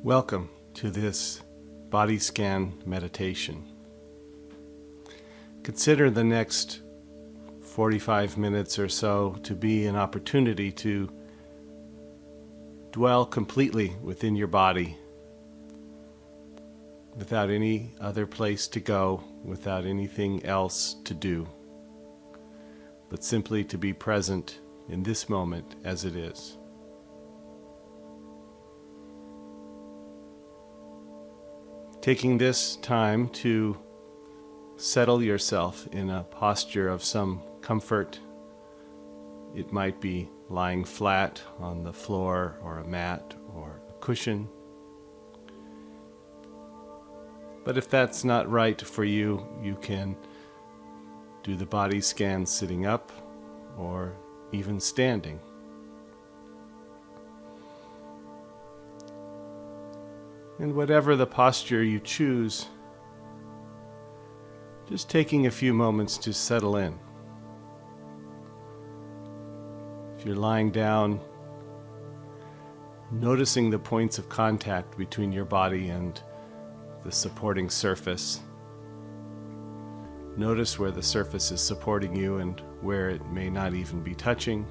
Welcome to this body scan meditation. Consider the next 45 minutes or so to be an opportunity to dwell completely within your body, without any other place to go, without anything else to do, but simply to be present in this moment as it is. Taking this time to settle yourself in a posture of some comfort. It might be lying flat on the floor or a mat or a cushion. But if that's not right for you, you can do the body scan sitting up or even standing. And whatever the posture you choose, just taking a few moments to settle in. If you're lying down, noticing the points of contact between your body and the supporting surface. Notice where the surface is supporting you and where it may not even be touching.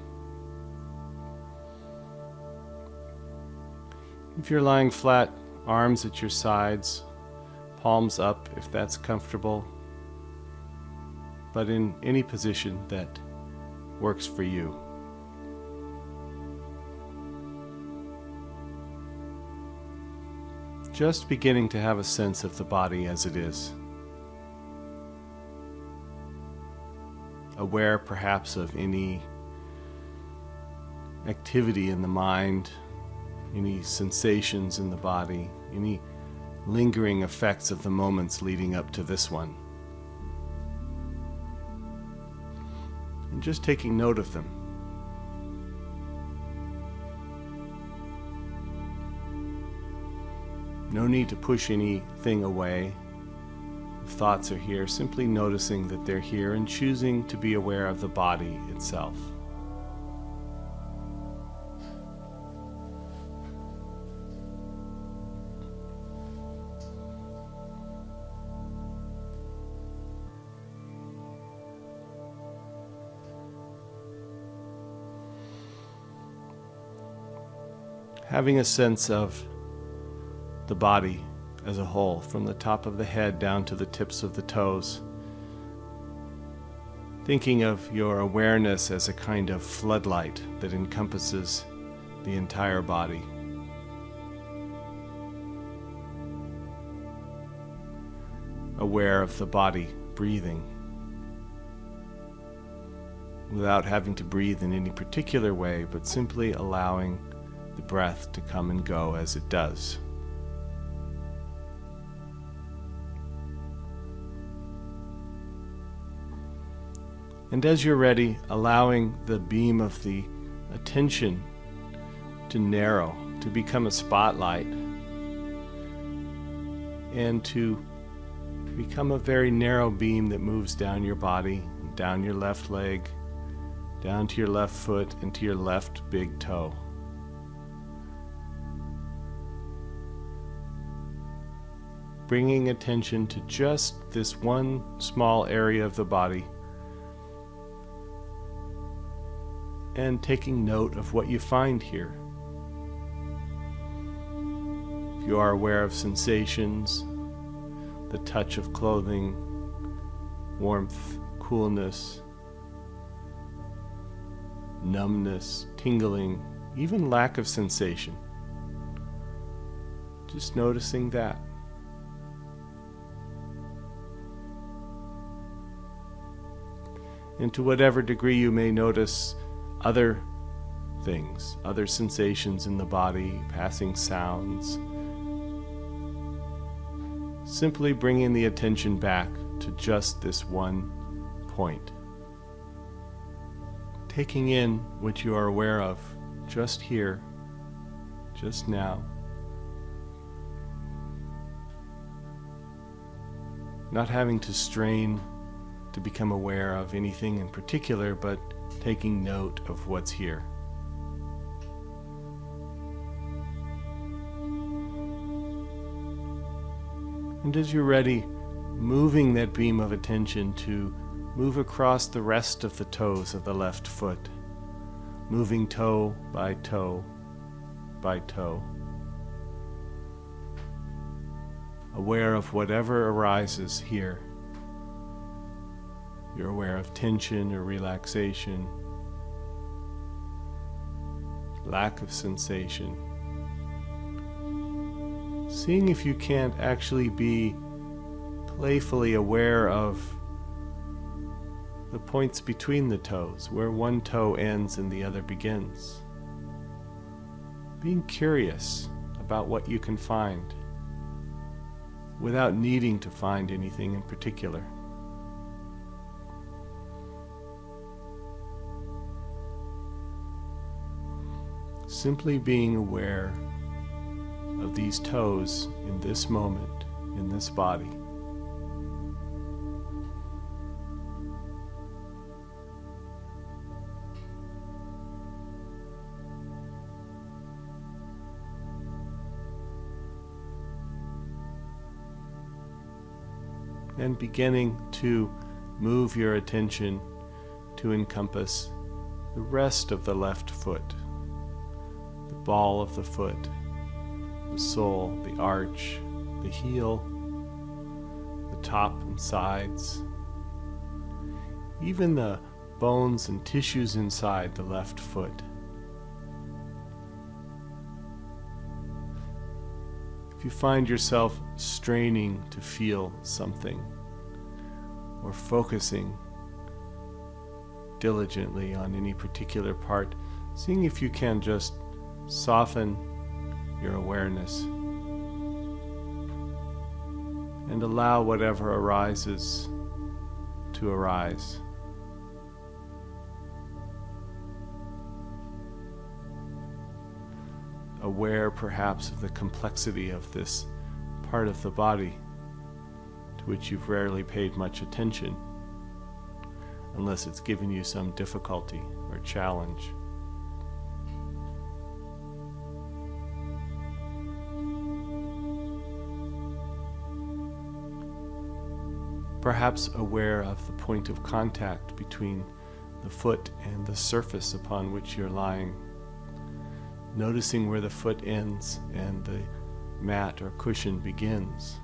If you're lying flat, arms at your sides, palms up if that's comfortable, but in any position that works for you. Just beginning to have a sense of the body as it is. Aware perhaps of any activity in the mind, any sensations in the body, any lingering effects of the moments leading up to this one. And just taking note of them. No need to push anything away. If thoughts are here, simply noticing that they're here and choosing to be aware of the body itself. Having a sense of the body as a whole, from the top of the head down to the tips of the toes. Thinking of your awareness as a kind of floodlight that encompasses the entire body. Aware of the body breathing, without having to breathe in any particular way, but simply allowing the breath to come and go as it does. And as you're ready, allowing the beam of the attention to narrow, to become a spotlight, and to become a very narrow beam that moves down your body, down your left leg, down to your left foot, and to your left big toe. Bringing attention to just this one small area of the body and taking note of what you find here. If you are aware of sensations, the touch of clothing, warmth, coolness, numbness, tingling, even lack of sensation, just noticing that. And to whatever degree you may notice other things, other sensations in the body, passing sounds, simply bringing the attention back to just this one point. Taking in what you are aware of just here, just now. Not having to strain to become aware of anything in particular, but taking note of what's here. And as you're ready, moving that beam of attention to move across the rest of the toes of the left foot, moving toe by toe by toe, aware of whatever arises here. You're aware of tension or relaxation, lack of sensation. Seeing if you can't actually be playfully aware of the points between the toes, where one toe ends and the other begins. Being curious about what you can find, without needing to find anything in particular. Simply being aware of these toes in this moment, in this body. And beginning to move your attention to encompass the rest of the left foot, the ball of the foot, the sole, the arch, the heel, the top and sides, even the bones and tissues inside the left foot. If you find yourself straining to feel something or focusing diligently on any particular part, seeing if you can just soften your awareness and allow whatever arises to arise. Aware perhaps of the complexity of this part of the body to which you've rarely paid much attention, unless it's given you some difficulty or challenge. Perhaps aware of the point of contact between the foot and the surface upon which you're lying, noticing where the foot ends and the mat or cushion begins.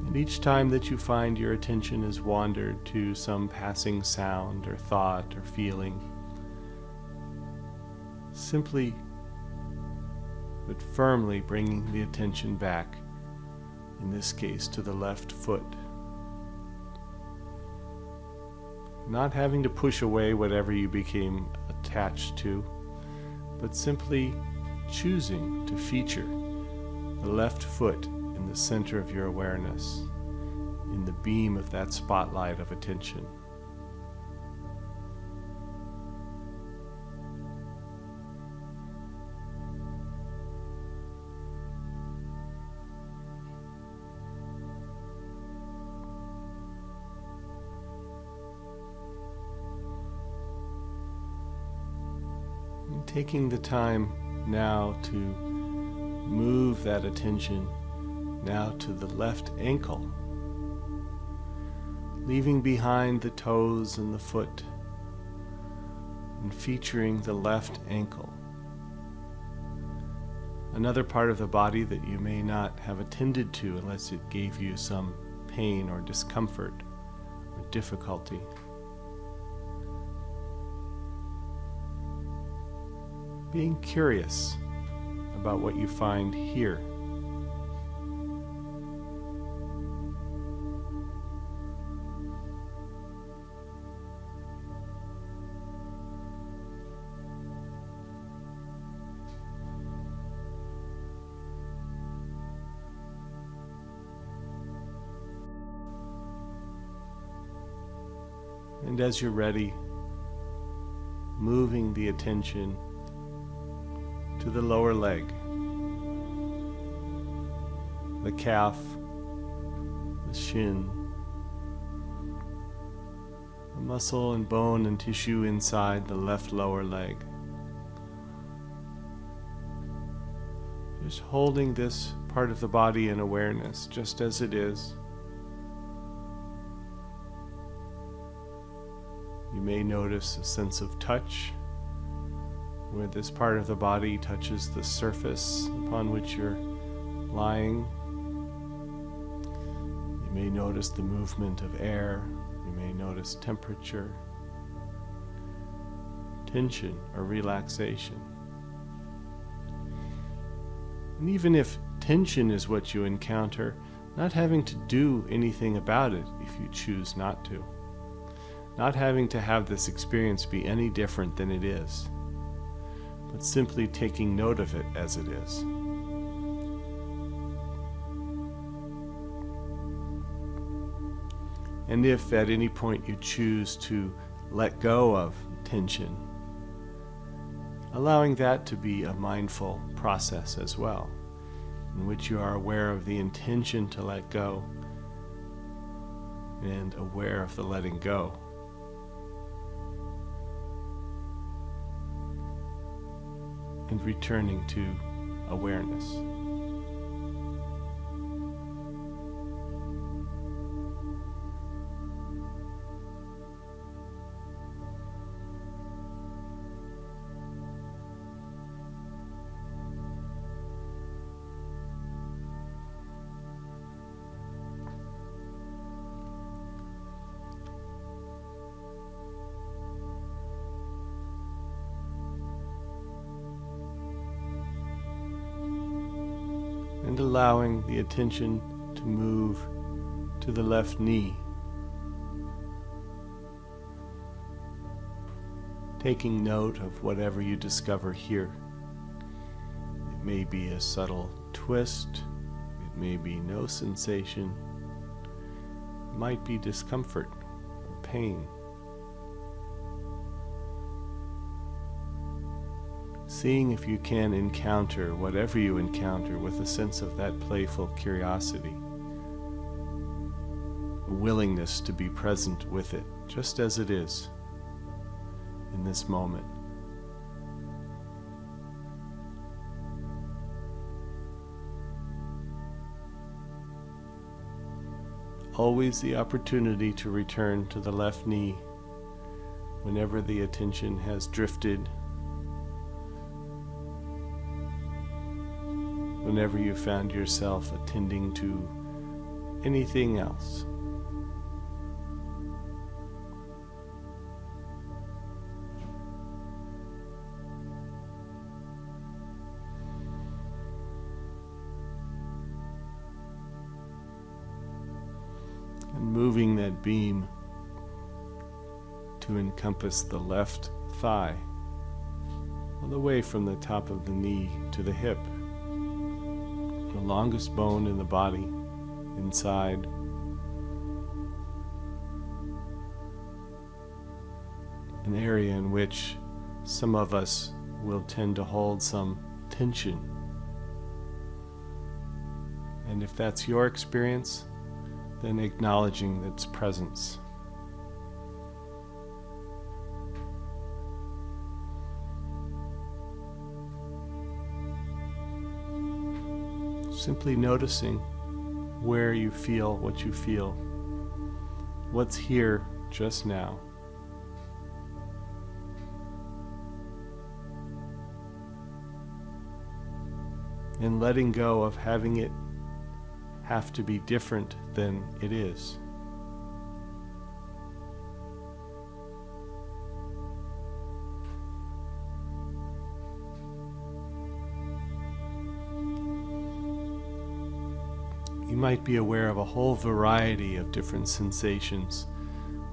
And each time that you find your attention has wandered to some passing sound or thought or feeling, simply but firmly bringing the attention back, in this case to the left foot. Not having to push away whatever you became attached to, but simply choosing to feature the left foot in the center of your awareness, in the beam of that spotlight of attention. And taking the time now to move that attention now to the left ankle, leaving behind the toes and the foot and featuring the left ankle. Another part of the body that you may not have attended to unless it gave you some pain or discomfort or difficulty. Being curious about what you find here. And as you're ready, moving the attention to the lower leg, the calf, the shin, the muscle and bone and tissue inside the left lower leg. Just holding this part of the body in awareness, just as it is. You may notice a sense of touch, where this part of the body touches the surface upon which you're lying. You may notice the movement of air. You may notice temperature, tension, or relaxation. And even if tension is what you encounter, not having to do anything about it if you choose not to. Not having to have this experience be any different than it is, but simply taking note of it as it is. And if at any point you choose to let go of tension, allowing that to be a mindful process as well, in which you are aware of the intention to let go and aware of the letting go. And returning to awareness. And allowing the attention to move to the left knee. Taking note of whatever you discover here. It may be a subtle twist, it may be no sensation, it might be discomfort or pain. Seeing if you can encounter whatever you encounter with a sense of that playful curiosity, a willingness to be present with it, just as it is in this moment. Always the opportunity to return to the left knee whenever the attention has drifted, whenever you found yourself attending to anything else. And moving that beam to encompass the left thigh, all the way from the top of the knee to the hip. The longest bone in the body, inside. An area in which some of us will tend to hold some tension. And if that's your experience, then acknowledging its presence. Simply noticing where you feel what you feel, what's here just now. And letting go of having it have to be different than it is. You might be aware of a whole variety of different sensations,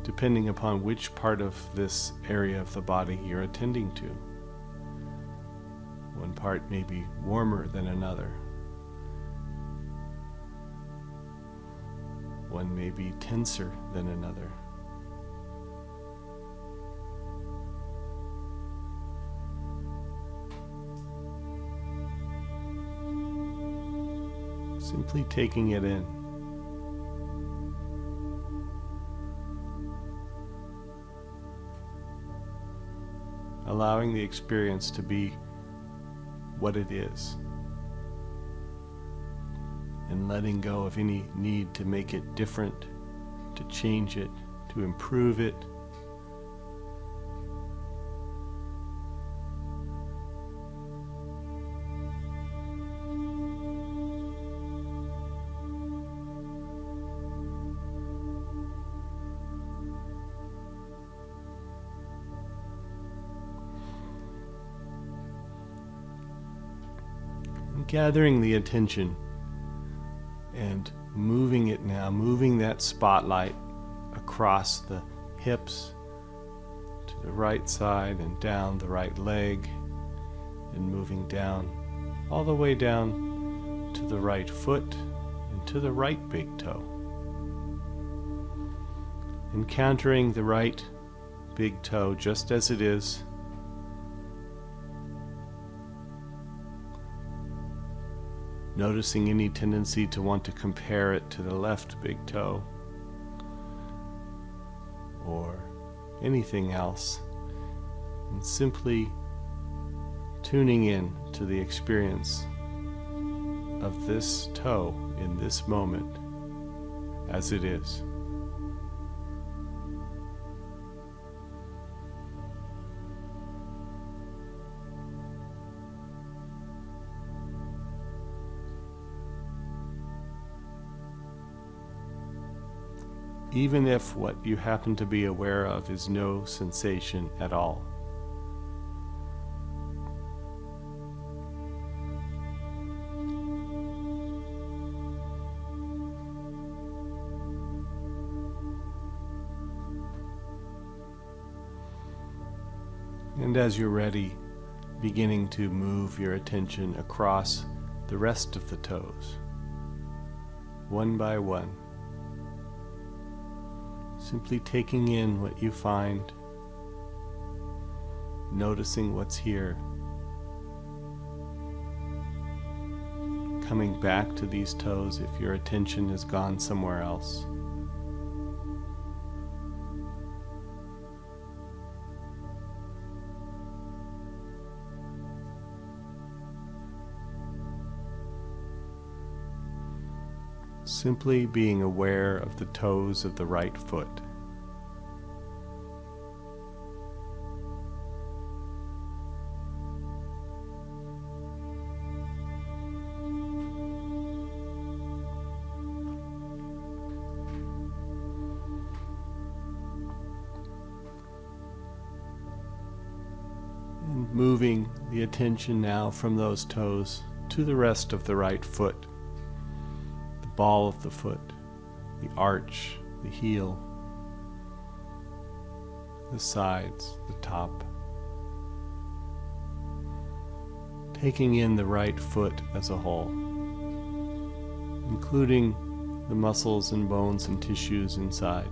depending upon which part of this area of the body you're attending to. One part may be warmer than another. One may be tenser than another. Simply taking it in. Allowing the experience to be what it is. And letting go of any need to make it different, to change it, to improve it. And gathering the attention and moving it now, moving that spotlight across the hips to the right side and down the right leg, and moving down, all the way down to the right foot and to the right big toe. Encountering the right big toe just as it is. Noticing any tendency to want to compare it to the left big toe or anything else, and simply tuning in to the experience of this toe in this moment as it is. Even if what you happen to be aware of is no sensation at all. And as you're ready, beginning to move your attention across the rest of the toes, one by one. Simply taking in what you find, noticing what's here, coming back to these toes if your attention has gone somewhere else. Simply being aware of the toes of the right foot. And moving the attention now from those toes to the rest of the right foot. Ball of the foot, the arch, the heel, the sides, the top. Taking in the right foot as a whole, including the muscles and bones and tissues inside.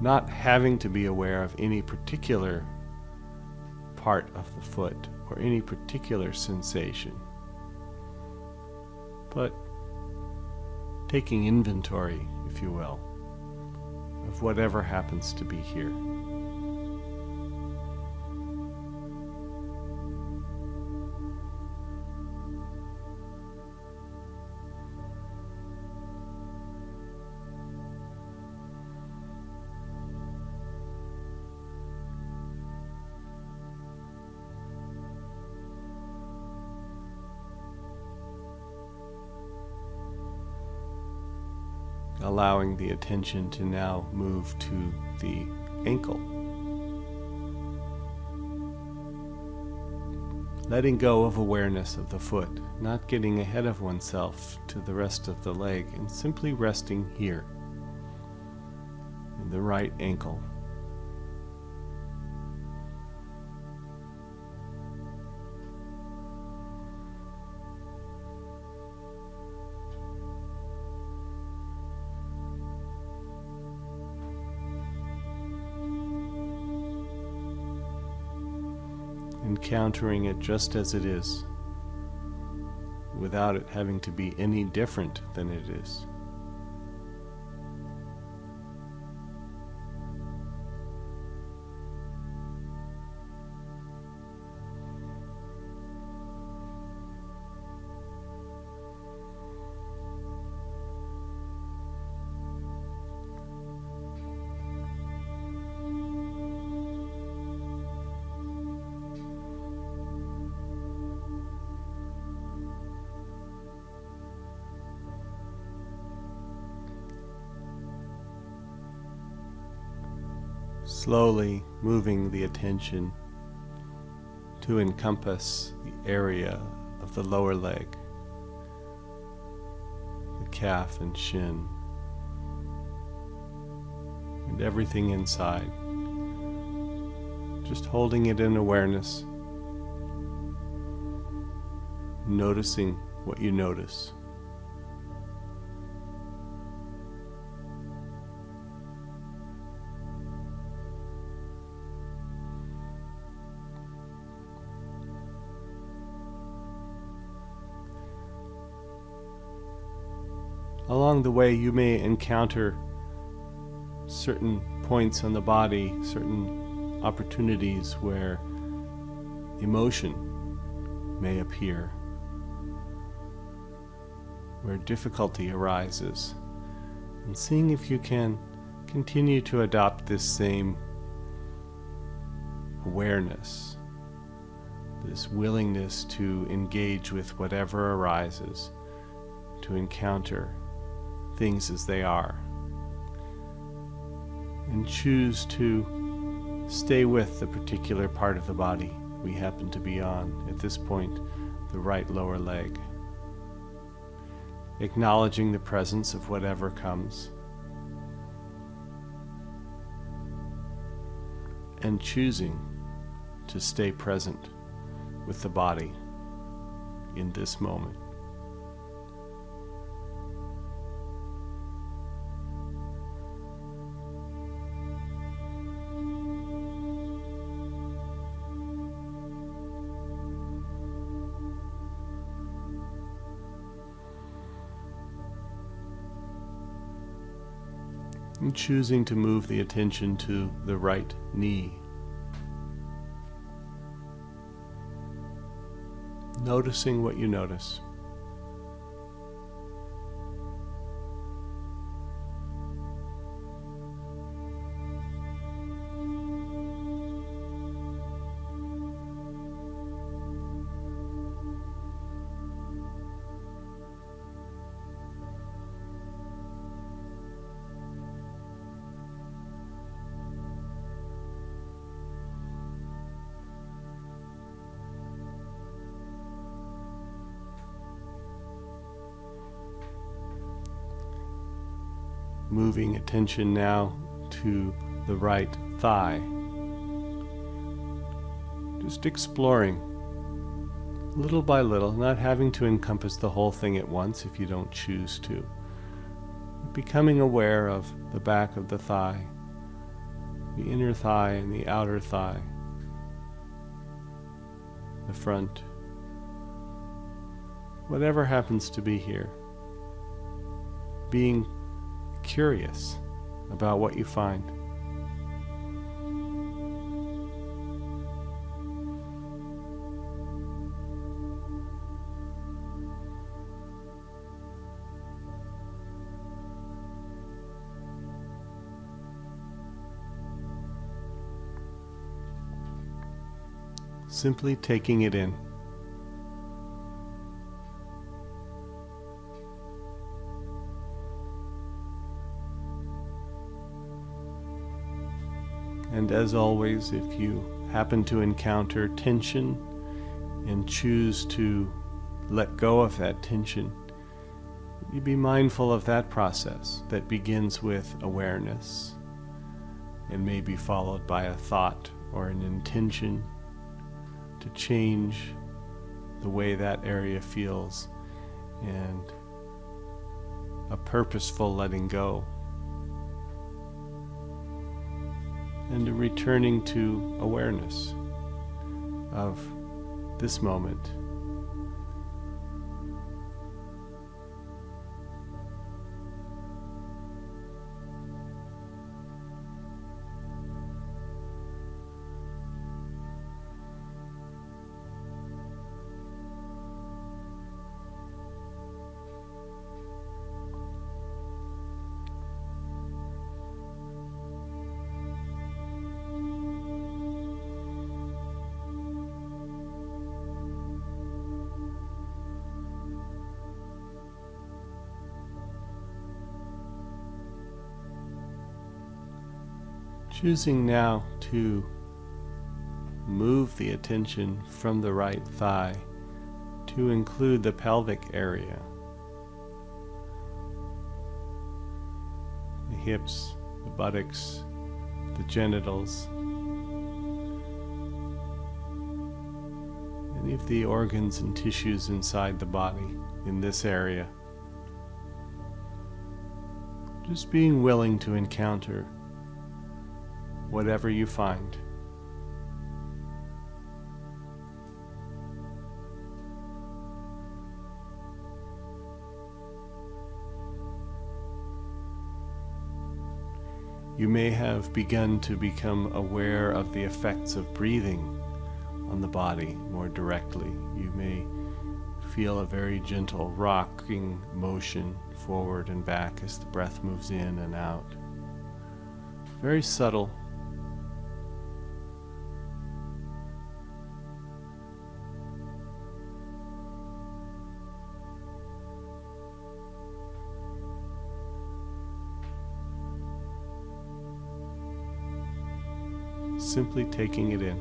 Not having to be aware of any particular part of the foot or any particular sensation, but taking inventory, if you will, of whatever happens to be here. Allowing the attention to now move to the ankle. Letting go of awareness of the foot, not getting ahead of oneself to the rest of the leg, and simply resting here in the right ankle. encountering it just as it is, without it having to be any different than it is. Slowly moving the attention to encompass the area of the lower leg, the calf and shin, and everything inside. Just holding it in awareness, noticing what you notice. Along the way, you may encounter certain points on the body, certain opportunities where emotion may appear, where difficulty arises, and seeing if you can continue to adopt this same awareness, this willingness to engage with whatever arises, to encounter things as they are, and choose to stay with the particular part of the body we happen to be on at this point, the right lower leg, acknowledging the presence of whatever comes, and choosing to stay present with the body in this moment. And choosing to move the attention to the right knee. Noticing what you notice. Moving attention now to the right thigh. Just exploring little by little, not having to encompass the whole thing at once if you don't choose to. Becoming aware of the back of the thigh, the inner thigh and the outer thigh, the front, whatever happens to be here. Being curious about what you find. Simply taking it in. And as always, if you happen to encounter tension and choose to let go of that tension, you be mindful of that process that begins with awareness and may be followed by a thought or an intention to change the way that area feels, and a purposeful letting go, and a returning to awareness, of this moment. Choosing now to move the attention from the right thigh to include the pelvic area, the hips, the buttocks, the genitals, any of the organs and tissues inside the body in this area. Just being willing to encounter whatever you find. You may have begun to become aware of the effects of breathing on the body more directly. You may feel a very gentle rocking motion forward and back as the breath moves in and out. Very subtle. Simply taking it in.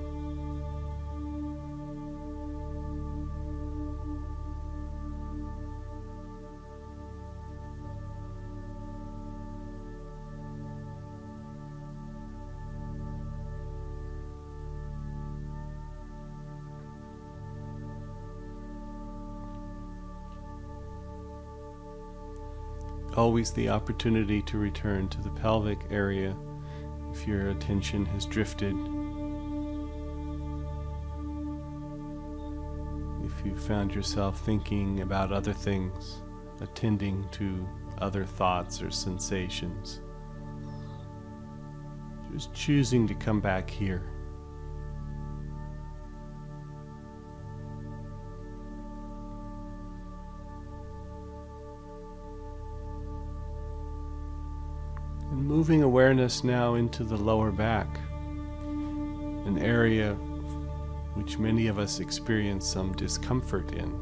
Always the opportunity to return to the pelvic area if your attention has drifted. If you found yourself thinking about other things, attending to other thoughts or sensations, just choosing to come back here. And moving awareness now into the lower back, an area which many of us experience some discomfort in.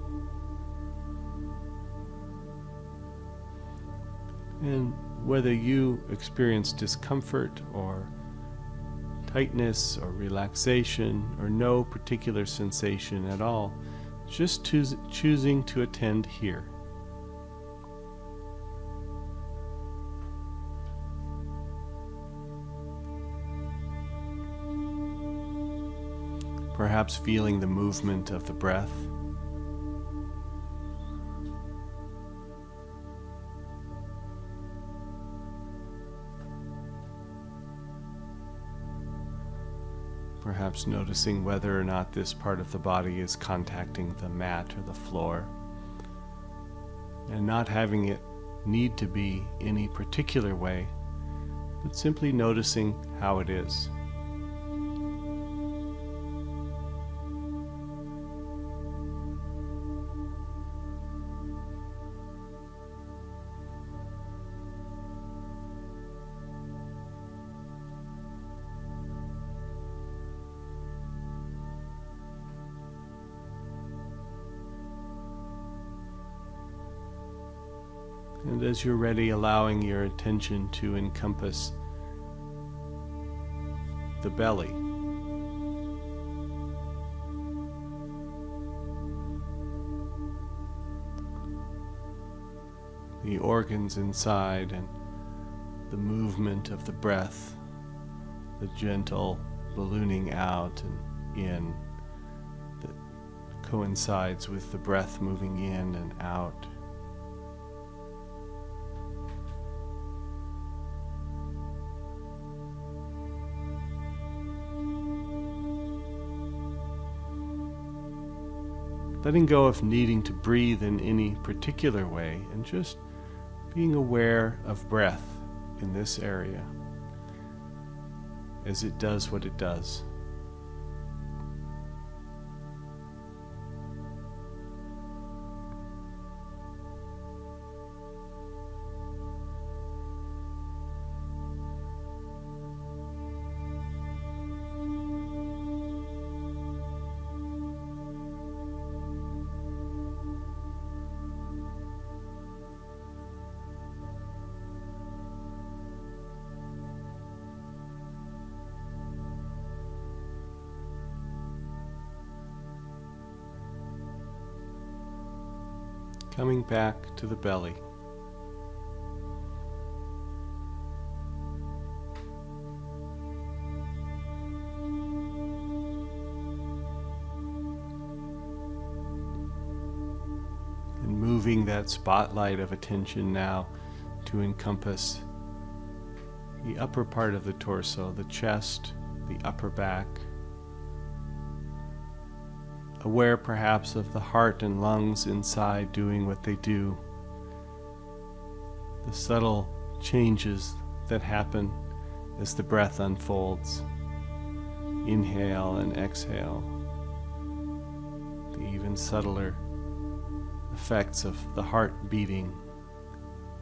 And whether you experience discomfort or tightness or relaxation or no particular sensation at all, just choosing to attend here. Perhaps feeling the movement of the breath. Perhaps noticing whether or not this part of the body is contacting the mat or the floor, and not having it need to be any particular way, but simply noticing how it is. And as you're ready, allowing your attention to encompass the belly. The organs inside and the movement of the breath, the gentle ballooning out and in that coincides with the breath moving in and out. letting go of needing to breathe in any particular way, and just being aware of breath in this area as it does what it does. Coming back to the belly. And moving that spotlight of attention now to encompass the upper part of the torso, the chest, the upper back. Aware perhaps of the heart and lungs inside doing what they do. The subtle changes that happen as the breath unfolds. Inhale and exhale. The even subtler effects of the heart beating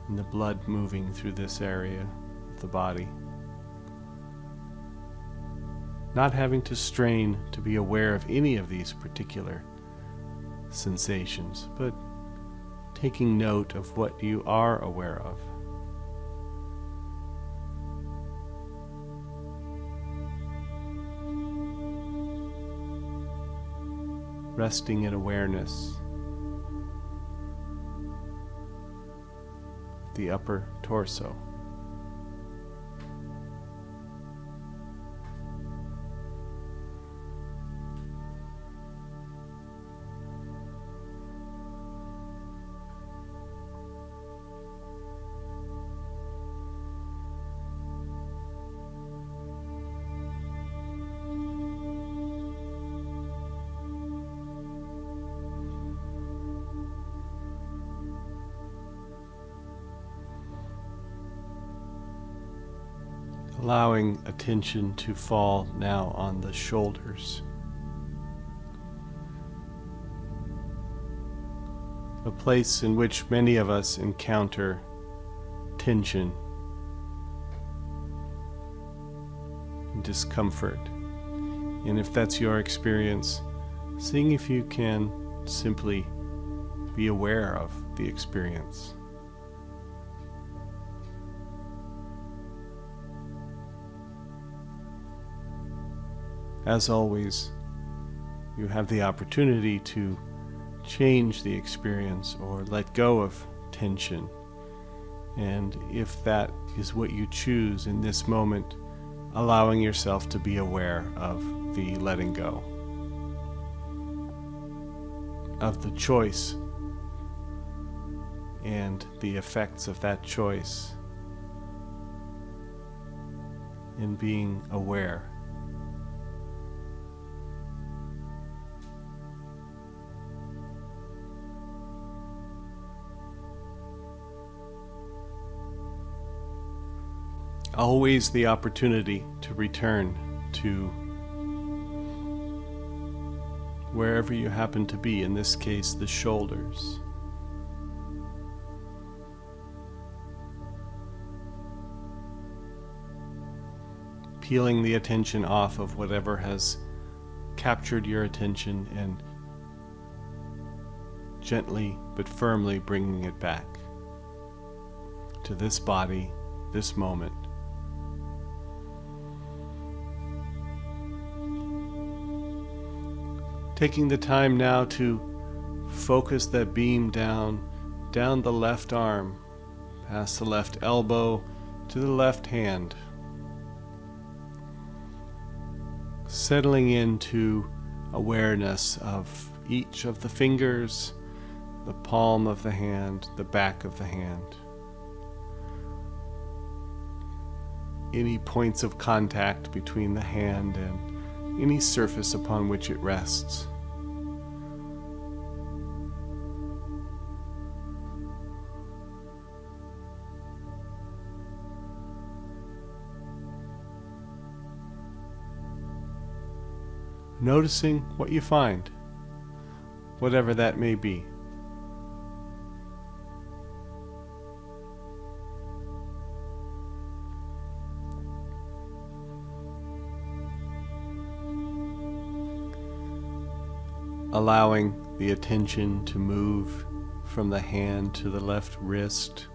and the blood moving through this area of the body. Not having to strain to be aware of any of these particular sensations, but taking note of what you are aware of. Resting in awareness. The upper torso. Allowing attention to fall now on the shoulders. A place in which many of us encounter tension and discomfort. And if that's your experience, seeing if you can simply be aware of the experience. As always, you have the opportunity to change the experience or let go of tension. And if that is what you choose in this moment, allowing yourself to be aware of the letting go, of the choice and the effects of that choice, and being aware. Always the opportunity to return to wherever you happen to be, in this case, the shoulders. Peeling the attention off of whatever has captured your attention and gently but firmly bringing it back to this body, this moment. Taking the time now to focus that beam down the left arm, past the left elbow to the left hand. Settling into awareness of each of the fingers, the palm of the hand, the back of the hand. Any points of contact between the hand and any surface upon which it rests. noticing what you find, whatever that may be. Allowing the attention to move from the hand to the left wrist,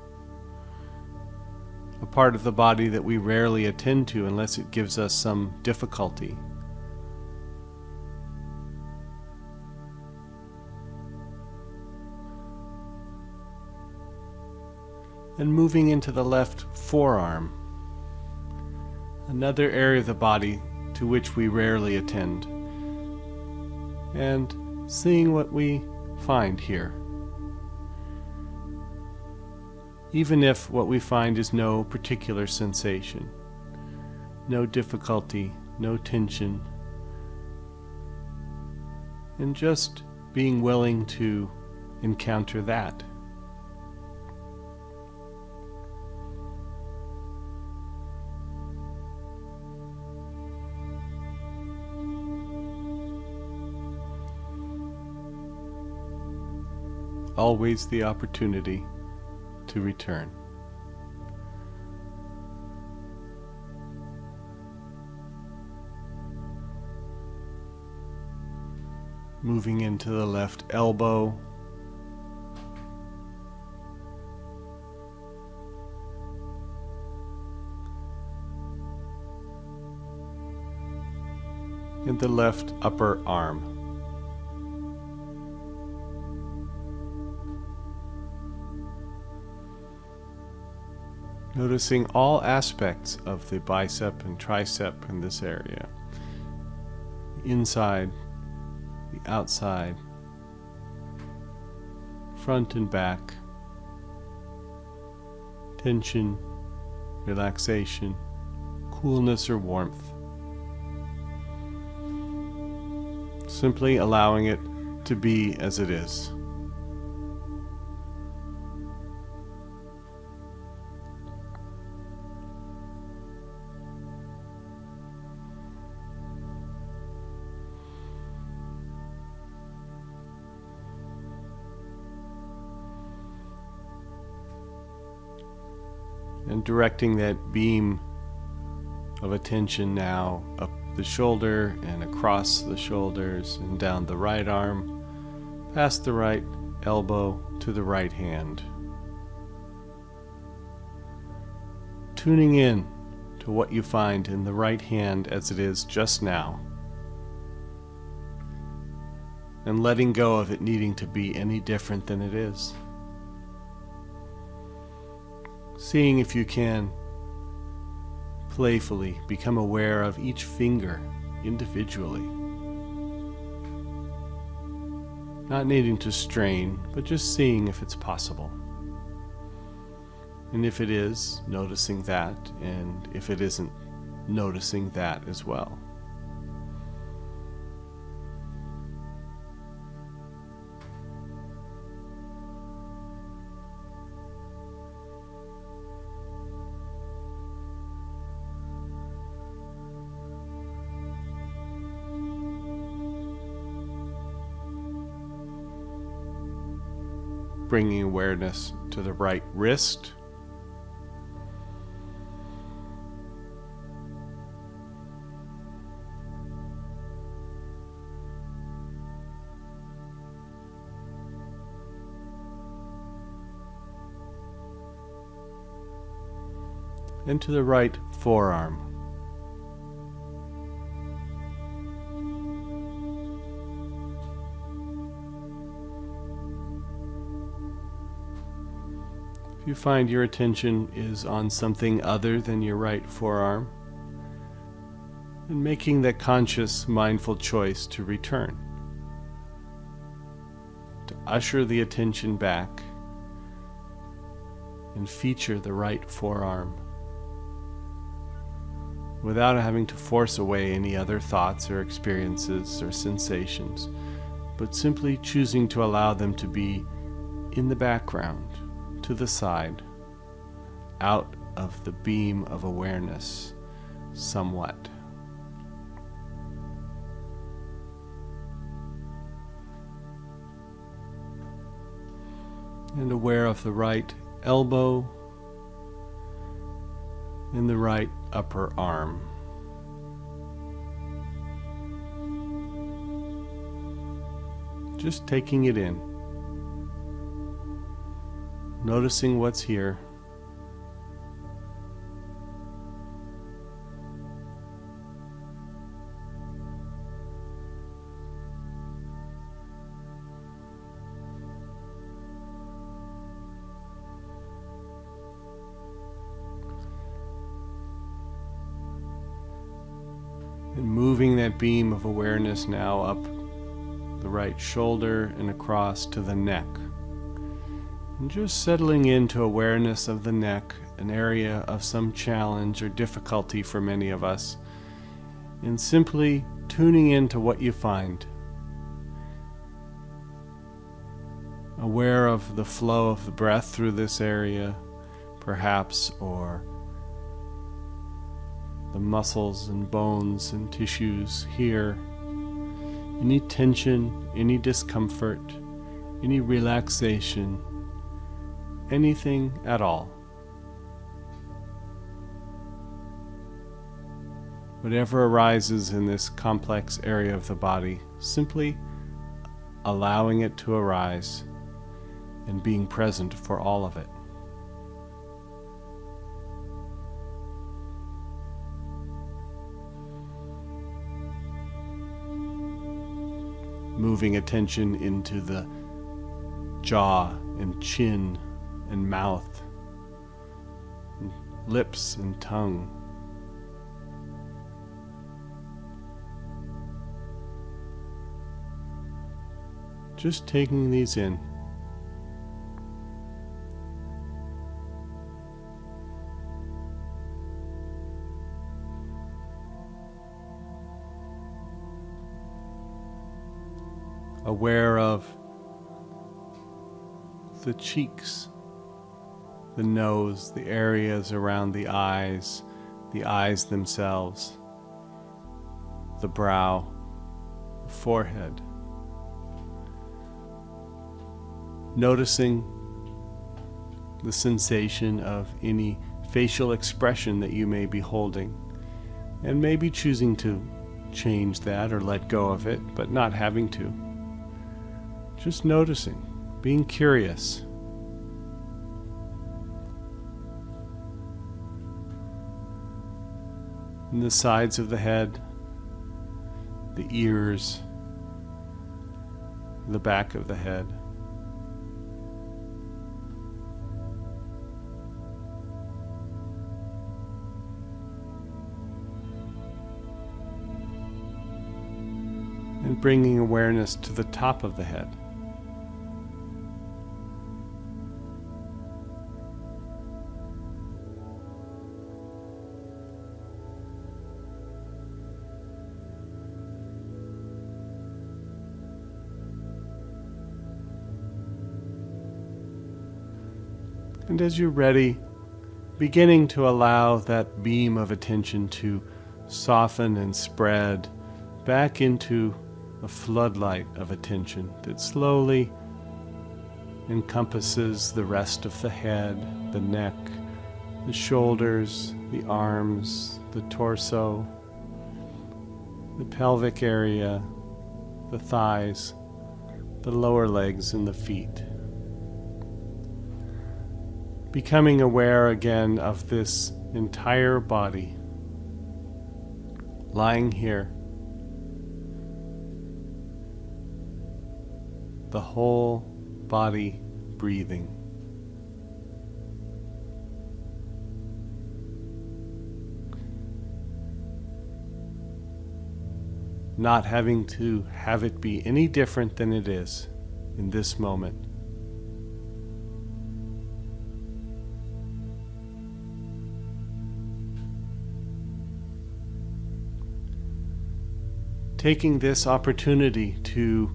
a part of the body that we rarely attend to unless it gives us some difficulty. And moving into the left forearm, another area of the body to which we rarely attend, and seeing what we find here. Even if what we find is no particular sensation, no difficulty, no tension, and just being willing to encounter that. Always the opportunity to return. Moving into the left elbow, and the left upper arm. Noticing all aspects of the bicep and tricep in this area. The inside, the outside, front and back, tension, relaxation, coolness or warmth. Simply allowing it to be as it is. And directing that beam of attention now up the shoulder and across the shoulders and down the right arm, past the right elbow to the right hand. Tuning in to what you find in the right hand as it is just now, and letting go of it needing to be any different than it is. Seeing if you can playfully become aware of each finger individually. Not needing to strain, but just seeing if it's possible. And if it is, noticing that, and if it isn't, noticing that as well. Bringing awareness to the right wrist, and to the right forearm. If you find your attention is on something other than your right forearm, then making that conscious, mindful choice to return, to usher the attention back and feature the right forearm without having to force away any other thoughts or experiences or sensations, but simply choosing to allow them to be in the background, to the side, out of the beam of awareness somewhat. and aware of the right elbow and the right upper arm. Just taking it in, noticing what's here. And moving that beam of awareness now up the right shoulder and across to the neck. And just settling into awareness of the neck, an area of some challenge or difficulty for many of us, and simply tuning into what you find. Aware of the flow of the breath through this area, perhaps, or the muscles and bones and tissues here. Any tension, any discomfort, any relaxation, anything at all. Whatever arises in this complex area of the body, simply allowing it to arise and being present for all of it. Moving attention into the jaw and chin and mouth, and lips and tongue. Just taking these in. Aware of the cheeks, the nose, the areas around the eyes themselves, the brow, the forehead. Noticing the sensation of any facial expression that you may be holding, and maybe choosing to change that or let go of it, but not having to. Just noticing, being curious. And the sides of the head, the ears, the back of the head. And bringing awareness to the top of the head. And as you're ready, beginning to allow that beam of attention to soften and spread back into a floodlight of attention that slowly encompasses the rest of the head, the neck, the shoulders, the arms, the torso, the pelvic area, the thighs, the lower legs, and the feet. Becoming aware again of this entire body lying here, the whole body breathing. Not having to have it be any different than it is in this moment. Taking this opportunity to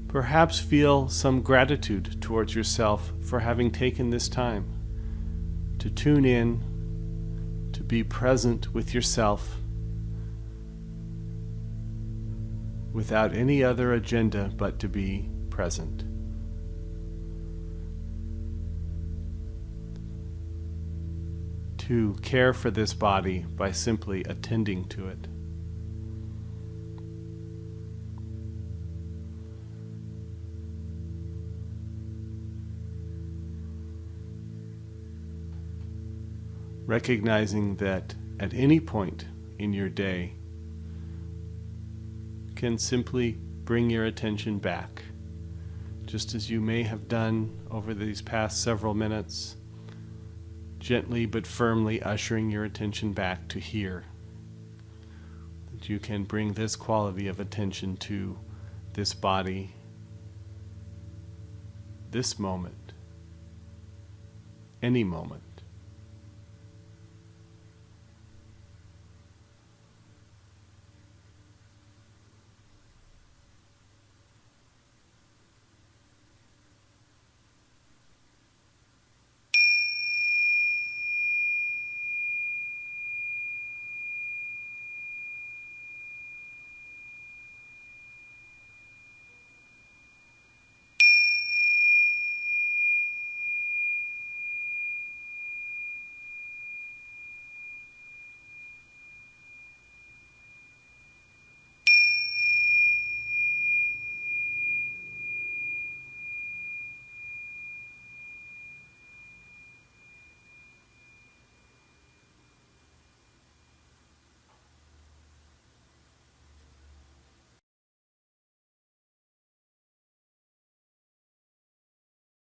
perhaps feel some gratitude towards yourself for having taken this time to tune in, to be present with yourself without any other agenda but to be present. to care for this body by simply attending to it. Recognizing that at any point in your day can simply bring your attention back, just as you may have done over these past several minutes, gently but firmly ushering your attention back to here. That you can bring this quality of attention to this body, this moment, any moment.